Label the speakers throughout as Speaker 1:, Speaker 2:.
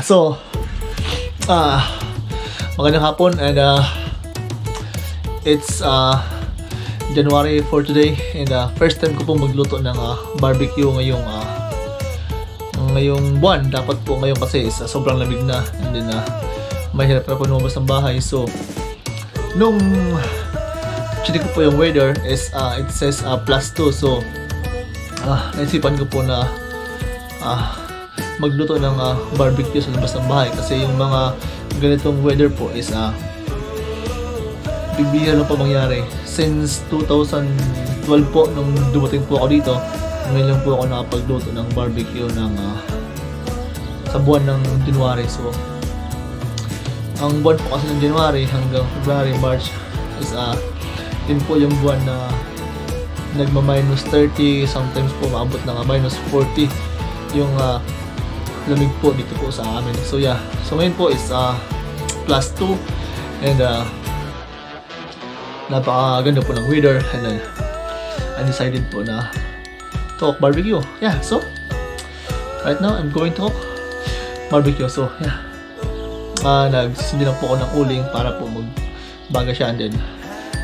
Speaker 1: So, magandang hapon and it's January for today and first time ko pong magluto ng barbecue ngayong buwan. Dapat po ngayon kasi is sobrang lamig na and then mahirap na po lumabas ng bahay. So, nung check ko po yung weather is it says +2. So, naisipan ko po na magluto ng barbecue sa labas ng bahay kasi yung mga ganitong weather po is bibihira lang po mangyari. Since 2012 po nung dumating po ako dito, ngayon lang po ako nakapagluto ng barbecue sa buwan ng January. So ang buwan po kasi ng January hanggang February, March is din po yung buwan na nagma-30, sometimes po maabot na -40 yung lamig po dito po sa amin. So yeah, so ngayon po is +2 and napakaganda po ng weather and then I decided po na cook barbecue. Yeah, so right now I'm going to cook barbecue. So yeah, nagsisindi lang po ako ng uling para po magbaga siya and then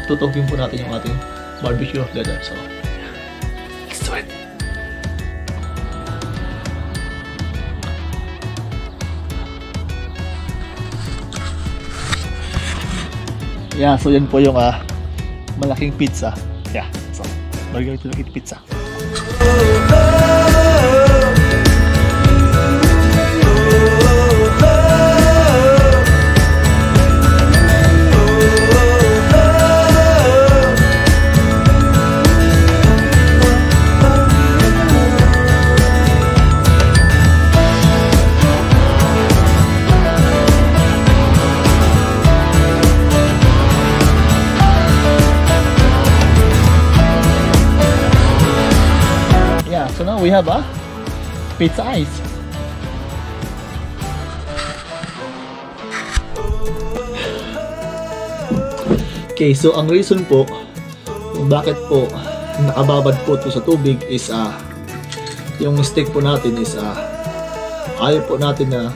Speaker 1: tutukin po natin yung ating barbecue together. So let's do it. Yeah, so yan po yung malaking pizza. Yeah, so we're going to eat pizza. So now we have pizza ice. Okay, so ang reason po kung bakit po nakababad po ito sa tubig is yung stick po natin is ayaw po natin na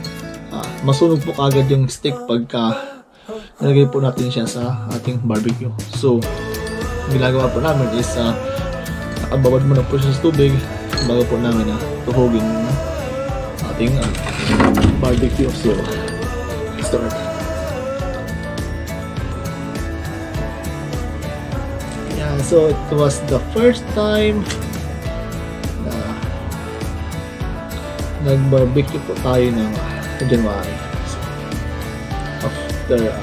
Speaker 1: masunog po kagad yung stick pagka nalagay po natin siya sa ating barbecue. So ginagawa po namin is nakababad muna po siya sa tubig bago po namin tuhugin ating barbecue. So let's start. Yeah, so it was the first time na nag-barbecue po tayo ng January. So, after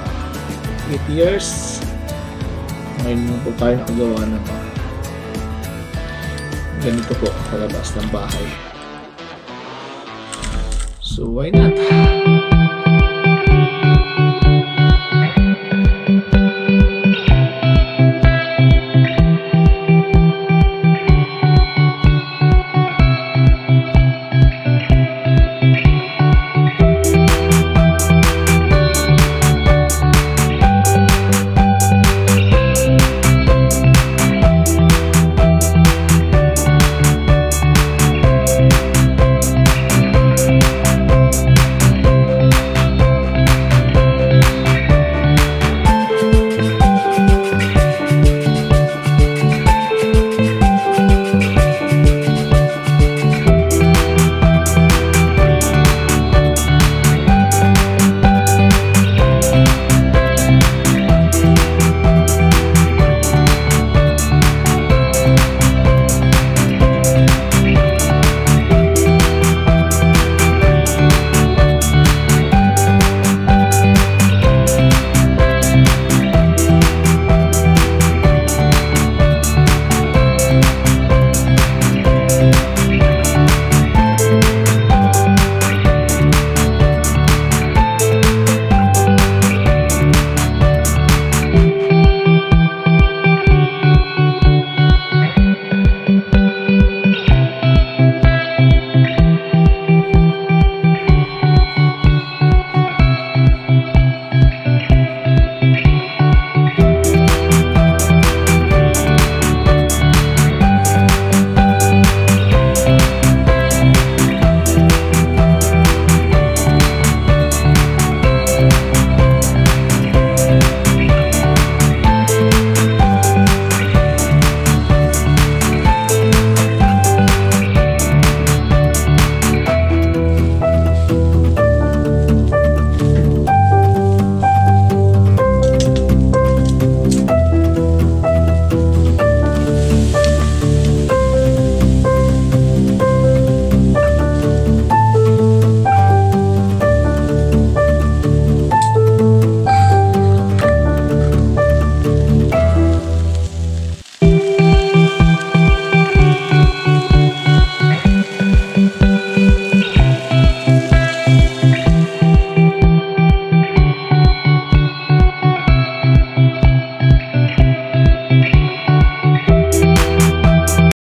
Speaker 1: 8 years ngayon po tayo nakagawa ng ganito po sa labas ng bahay. So why not?